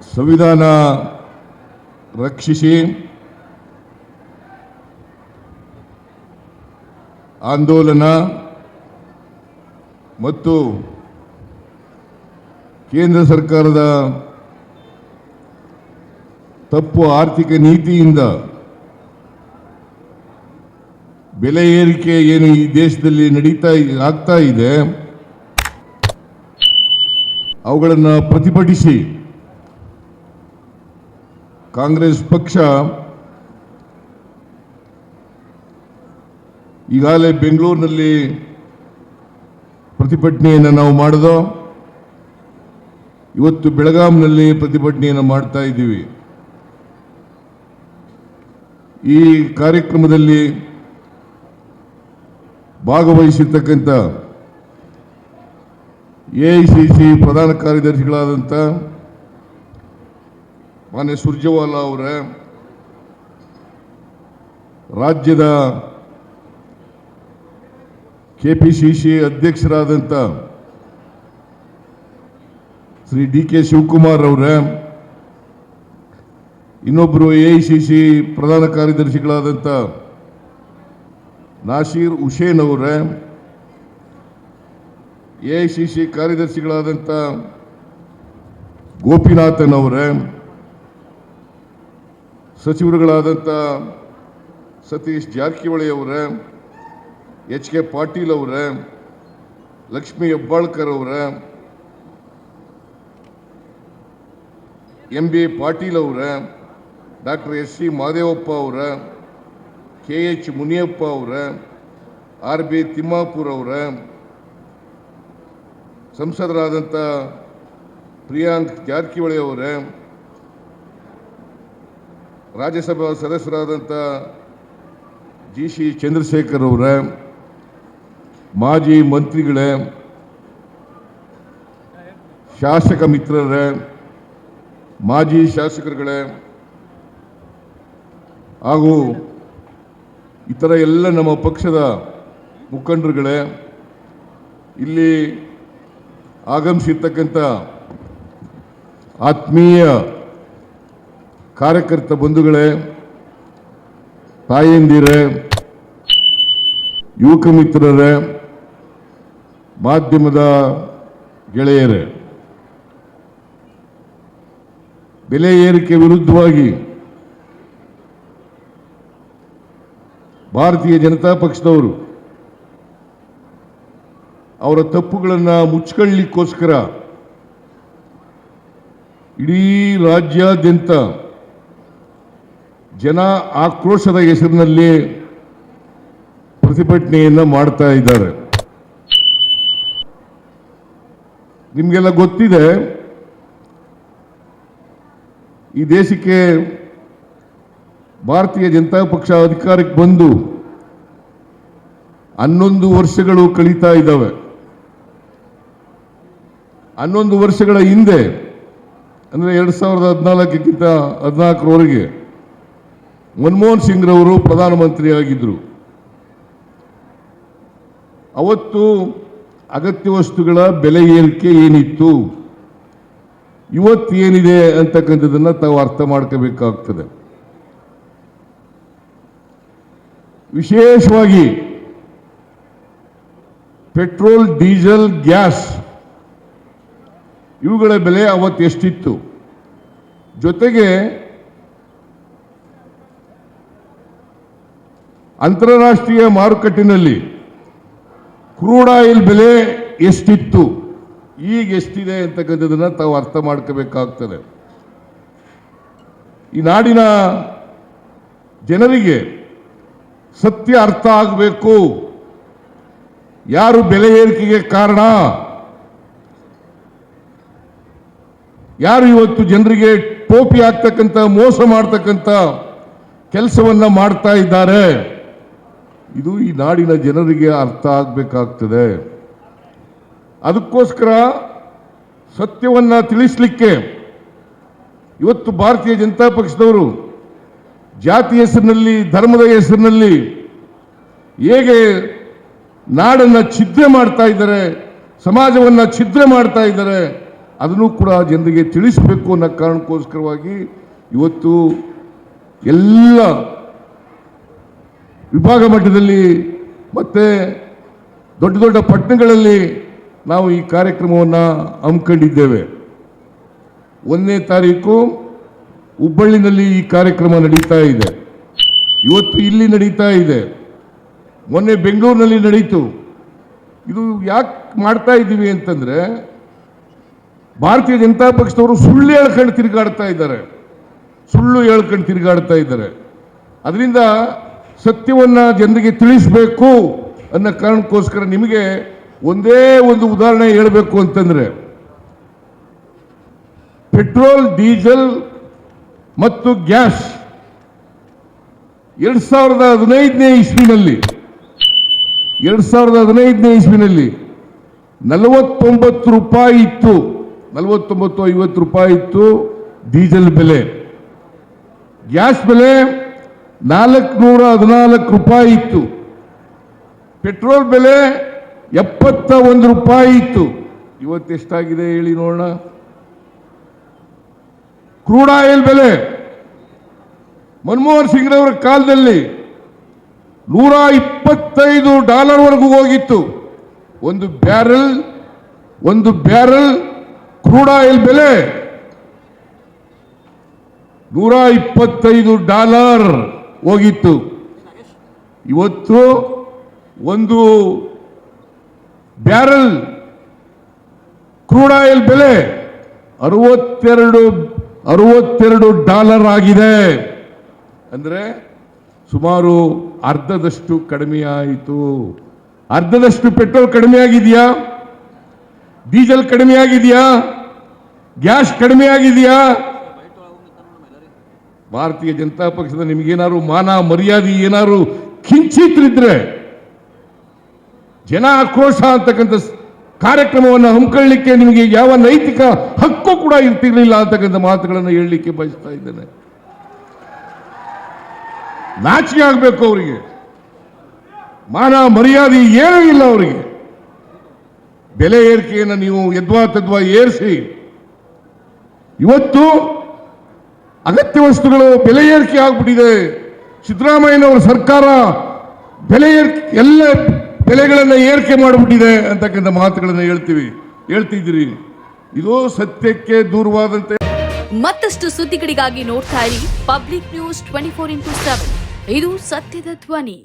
ಸಂವಿಧಾನ ರಕ್ಷಿಸಿ ಆಂದೋಲನ ಮತ್ತು ಕೇಂದ್ರ ಸರ್ಕಾರದ ತಪ್ಪು ಆರ್ಥಿಕ ನೀತಿಯಿಂದ ಬೆಲೆ ಏರಿಕೆ ಏನು ಈ ದೇಶದಲ್ಲಿ ಆಗ್ತಾ ಇದೆ, ಅವುಗಳನ್ನು ಪ್ರತಿಭಟಿಸಿ ಕಾಂಗ್ರೆಸ್ ಪಕ್ಷ ಈಗಾಗಲೇ ಬೆಂಗಳೂರಿನಲ್ಲಿ ಪ್ರತಿಭಟನೆಯನ್ನು ನಾವು ಮಾಡಿದೋ, ಇವತ್ತು ಬೆಳಗಾಂನಲ್ಲಿ ಪ್ರತಿಭಟನೆಯನ್ನು ಮಾಡ್ತಾ ಇದ್ದೀವಿ. ಈ ಕಾರ್ಯಕ್ರಮದಲ್ಲಿ ಭಾಗವಹಿಸಿರ್ತಕ್ಕಂಥ ಎಐಸಿಸಿ ಪ್ರಧಾನ ಕಾರ್ಯದರ್ಶಿಗಳಾದಂಥ ಮಾನ್ಯ ಸುರ್ಜೇವಾಲಾ ಅವರೇ, ರಾಜ್ಯದ ಕೆಪಿಸಿಸಿ ಅಧ್ಯಕ್ಷರಾದಂಥ ಶ್ರೀ ಡಿ.ಕೆ. ಶಿವಕುಮಾರ್ ಅವರೇ, ಇನ್ನೊಬ್ಬರು ಎಐಸಿಸಿ ಪ್ರಧಾನ ಕಾರ್ಯದರ್ಶಿಗಳಾದಂಥ ನಾಸೀರ್ ಹುಸೇನ್ ಅವರೇ, ಎಐಸಿಸಿ ಕಾರ್ಯದರ್ಶಿಗಳಾದಂಥ ಗೋಪಿನಾಥನ್ ಅವರೇ, ಸಚಿವರುಗಳಾದಂಥ ಸತೀಶ್ ಜಾರಕಿಹೊಳಿ ಅವರೇ, ಎಚ್.ಕೆ. ಪಾಟೀಲ್ ಅವರೇ, ಲಕ್ಷ್ಮೀ ಹೆಬ್ಬಾಳ್ಕರ್ ಅವರೇ, ಎಂ.ಬಿ. ಪಾಟೀಲ್ ಅವರೇ, ಡಾಕ್ಟರ್ ಎಸ್.ಸಿ. ಮಹದೇವಪ್ಪ ಅವರೇ, ಕೆ.ಎಚ್. ಮುನಿಯಪ್ಪ ಅವರೇ, ಆರ್.ಬಿ. ತಿಮ್ಮಾಪುರ್ ಅವರೇ, ಸಂಸದರಾದಂಥ ಪ್ರಿಯಾಂಕ್ ಜಾರಕಿಹೊಳಿ ಅವರೇ, ರಾಜ್ಯಸಭಾ ಸದಸ್ಯರಾದಂಥ ಜಿ.ಸಿ. ಚಂದ್ರಶೇಖರ್ ಅವರೇ, ಮಾಜಿ ಮಂತ್ರಿಗಳೇ, ಶಾಸಕ ಮಿತ್ರರೇ, ಮಾಜಿ ಶಾಸಕರುಗಳೇ ಹಾಗೂ ಇತರ ಎಲ್ಲ ನಮ್ಮ ಪಕ್ಷದ ಮುಖಂಡರುಗಳೇ, ಇಲ್ಲಿ ಆಗಮಿಸಿರ್ತಕ್ಕಂಥ ಆತ್ಮೀಯ ಕಾರ್ಯಕರ್ತ ಬಂಧುಗಳೇ, ತಾಯಂದಿರೇ, ಯುವಕ ಮಿತ್ರರೇ, ಮಾಧ್ಯಮದ ಗೆಳೆಯರೇ, ಬೆಲೆ ಏರಿಕೆ ವಿರುದ್ಧವಾಗಿ ಭಾರತೀಯ ಜನತಾ ಪಕ್ಷದವರು ಅವರ ತಪ್ಪುಗಳನ್ನು ಮುಚ್ಚಿಕೊಳ್ಳಲಿಕ್ಕೋಸ್ಕರ ಇಡೀ ರಾಜ್ಯಾದ್ಯಂತ ಜನ ಆಕ್ರೋಶದ ಹೆಸರಿನಲ್ಲಿ ಪ್ರತಿಭಟನೆಯನ್ನು ಮಾಡ್ತಾ ಇದ್ದಾರೆ. ನಿಮಗೆಲ್ಲ ಗೊತ್ತಿದೆ, ಈ ದೇಶಕ್ಕೆ ಭಾರತೀಯ ಜನತಾ ಪಕ್ಷ ಅಧಿಕಾರಕ್ಕೆ ಬಂದು 11 ವರ್ಷಗಳು ಕಳೀತಾ ಇದ್ದಾವೆ. 11 ವರ್ಷಗಳ ಹಿಂದೆ ಅಂದರೆ 2014ಕ್ಕಿಂತ 14ರವರೆಗೆ ಮನಮೋಹನ್ ಸಿಂಗ್ ರವರು ಪ್ರಧಾನಮಂತ್ರಿಯಾಗಿದ್ದರು. ಅವತ್ತು ಅಗತ್ಯ ವಸ್ತುಗಳ ಬೆಲೆ ಏರಿಕೆ ಏನಿತ್ತು, ಇವತ್ತು ಏನಿದೆ ಅಂತಕ್ಕಂಥದ್ದನ್ನು ತಾವು ಅರ್ಥ ಮಾಡ್ಕೋಬೇಕಾಗ್ತದೆ. ವಿಶೇಷವಾಗಿ ಪೆಟ್ರೋಲ್, ಡೀಸೆಲ್, ಗ್ಯಾಸ್ ಇವುಗಳ ಬೆಲೆ ಅವತ್ತು ಎಷ್ಟಿತ್ತು, ಜೊತೆಗೆ ಅಂತಾರಾಷ್ಟ್ರೀಯ ಮಾರುಕಟ್ಟೆಯಲ್ಲಿ ಕ್ರೂಡ್ ಆಯಿಲ್ ಬೆಲೆ ಎಷ್ಟಿತ್ತು, ಈಗ ಎಷ್ಟಿದೆ ಅಂತಕ್ಕಂಥದ್ದನ್ನು ತಾವು ಅರ್ಥ ಮಾಡ್ಕೋಬೇಕಾಗ್ತದೆ. ಈ ನಾಡಿನ ಜನರಿಗೆ ಸತ್ಯ ಅರ್ಥ ಆಗಬೇಕು. ಯಾರು ಬೆಲೆ ಏರಿಕೆಗೆ ಕಾರಣ, ಯಾರು ಇವತ್ತು ಜನರಿಗೆ ಟೋಪಿ ಆಗ್ತಕ್ಕಂಥ, ಮೋಸ ಮಾಡ್ತಕ್ಕಂಥ ಕೆಲಸವನ್ನ ಮಾಡ್ತಾ ಇದ್ದಾರೆ, ಇದು ಈ ನಾಡಿನ ಜನರಿಗೆ ಅರ್ಥ ಆಗಬೇಕಾಗ್ತದೆ. ಅದಕ್ಕೋಸ್ಕರ ಸತ್ಯವನ್ನ ತಿಳಿಸಲಿಕ್ಕೆ ಇವತ್ತು ಭಾರತೀಯ ಜನತಾ ಪಕ್ಷದವರು ಜಾತಿ ಹೆಸರಿನಲ್ಲಿ, ಧರ್ಮದ ಹೆಸರಿನಲ್ಲಿ ಹೇಗೆ ನಾಡನ್ನು ಛಿದ್ರ ಮಾಡ್ತಾ ಇದ್ದಾರೆ, ಸಮಾಜವನ್ನು ಛಿದ್ರ ಮಾಡ್ತಾ ಇದ್ದಾರೆ ಅದನ್ನು ಕೂಡ ಜನರಿಗೆ ತಿಳಿಸಬೇಕು ಅನ್ನೋ ಕಾರಣಕ್ಕೋಸ್ಕರವಾಗಿ ಇವತ್ತು ಎಲ್ಲ ವಿಭಾಗ ಮಟ್ಟದಲ್ಲಿ ಮತ್ತು ದೊಡ್ಡ ದೊಡ್ಡ ಪಟ್ಟಣಗಳಲ್ಲಿ ನಾವು ಈ ಕಾರ್ಯಕ್ರಮವನ್ನು ಹಮ್ಮಿಕೊಂಡಿದ್ದೇವೆ. 1ನೇ ತಾರೀಕು ಹುಬ್ಬಳ್ಳಿನಲ್ಲಿ ಈ ಕಾರ್ಯಕ್ರಮ ನಡೀತಾ ಇದೆ, ಇವತ್ತು ಇಲ್ಲಿ ನಡೀತಾ ಇದೆ, ಮೊನ್ನೆ ಬೆಂಗಳೂರಿನಲ್ಲಿ ನಡೀತು. ಇದು ಯಾಕೆ ಮಾಡ್ತಾ ಇದ್ದೀವಿ ಅಂತಂದರೆ ಭಾರತೀಯ ಜನತಾ ಪಕ್ಷದವರು ಸುಳ್ಳು ಹೇಳ್ಕೊಂಡು ತಿರುಗಾಡ್ತಾ ಇದ್ದಾರೆ. ಅದರಿಂದ ಸತ್ಯವನ್ನು ಜನರಿಗೆ ತಿಳಿಸಬೇಕು ಅನ್ನೋ ಕಾರಣಕ್ಕೋಸ್ಕರ ನಿಮಗೆ ಒಂದೇ ಒಂದು ಉದಾಹರಣೆ ಹೇಳಬೇಕು ಅಂತಂದರೆ, ಪೆಟ್ರೋಲ್, ಡೀಸೆಲ್ ಮತ್ತು ಗ್ಯಾಸ್ 2015ನೇ ಇಸ್ವಿನಲ್ಲಿ 49 ರೂಪಾಯಿ ಇತ್ತು, 49-50 ರೂಪಾಯಿ ಇತ್ತು ಡೀಸೆಲ್ ಬೆಲೆ. ಗ್ಯಾಸ್ ಬೆಲೆ 414 ರೂಪಾಯಿ ಇತ್ತು. ಪೆಟ್ರೋಲ್ ಬೆಲೆ 71 ರೂಪಾಯಿ ಇತ್ತು. ಇವತ್ತೆಷ್ಟಾಗಿದೆ ಹೇಳಿ ನೋಡೋಣ. ಕ್ರೂಡ್ ಆಯಿಲ್ ಬೆಲೆ ಮನಮೋಹನ್ ಸಿಂಗ್ರವರ ಕಾಲದಲ್ಲಿ $125 ಹೋಗಿತ್ತು. ಒಂದು ಬ್ಯಾರಲ್ ಕ್ರೂಡ್ ಆಯಿಲ್ ಬೆಲೆ $125 ಹೋಗಿತ್ತು. ಇವತ್ತು ಒಂದು ಬ್ಯಾರಲ್ ಕ್ರೂಡ್ ಆಯಿಲ್ ಬೆಲೆ $62 ಆಗಿದೆ. ಅಂದರೆ ಸುಮಾರು ಅರ್ಧದಷ್ಟು ಕಡಿಮೆ ಆಯಿತು. ಅರ್ಧದಷ್ಟು ಪೆಟ್ರೋಲ್ ಕಡಿಮೆ ಆಗಿದೆಯಾ? ಡೀಸೆಲ್ ಕಡಿಮೆ ಆಗಿದೆಯಾ? ಗ್ಯಾಸ್ ಕಡಿಮೆ ಆಗಿದೆಯಾ? ಭಾರತೀಯ ಜನತಾ ಪಕ್ಷದ ನಿಮಗೇನಾದ್ರು ಮಾನ ಮರ್ಯಾದೆ ಏನಾದ್ರು ಕಿಂಚಿತ್ರಿದ್ರೆ ಜನ ಆಕ್ರೋಶ ಅಂತಕ್ಕಂಥ ಕಾರ್ಯಕ್ರಮವನ್ನು ಹಮ್ಮಿಕೊಳ್ಳಲಿಕ್ಕೆ ನಿಮಗೆ ಯಾವ ನೈತಿಕ ಹಕ್ಕು ಕೂಡ ಇರ್ತಿರ್ಲಿಲ್ಲ ಅಂತಕ್ಕಂಥ ಮಾತುಗಳನ್ನು ಹೇಳಲಿಕ್ಕೆ ಬಯಸ್ತಾ ಇದ್ದೇನೆ. ನಾಚಿಕೆ ಆಗಬೇಕು ಅವರಿಗೆ. ಮಾನ ಮರ್ಯಾದೆ ಏನೂ ಇಲ್ಲ ಅವರಿಗೆ. ಬೆಲೆ ಏರಿಕೆಯನ್ನು ನೀವು ಯದ್ವಾ ಏರಿಸಿ ಇವತ್ತು ಅಗತ್ಯ ವಸ್ತುಗಳು ಬೆಲೆ ಏರಿಕೆ ಆಗ್ಬಿಟ್ಟಿದೆ. ಸಿದ್ದರಾಮಯ್ಯನವರ ಸರ್ಕಾರ ಎಲ್ಲ ಬೆಲೆಗಳನ್ನು ಏರಿಕೆ ಮಾಡಿಬಿಟ್ಟಿದೆ ಅಂತಕ್ಕಂಥ ಮಾತುಗಳನ್ನು ಹೇಳ್ತಿದ್ದೀರಿ. ಇದು ಸತ್ಯಕ್ಕೆ ದೂರವಾದಂತೆ. ಮತ್ತಷ್ಟು ಸುದ್ದಿಗಳಿಗಾಗಿ ನೋಡ್ತಾ ಇರಿ ಪಬ್ಲಿಕ್ ನ್ಯೂಸ್ 24x7. ಇದು ಸತ್ಯದ ಧ್ವನಿ.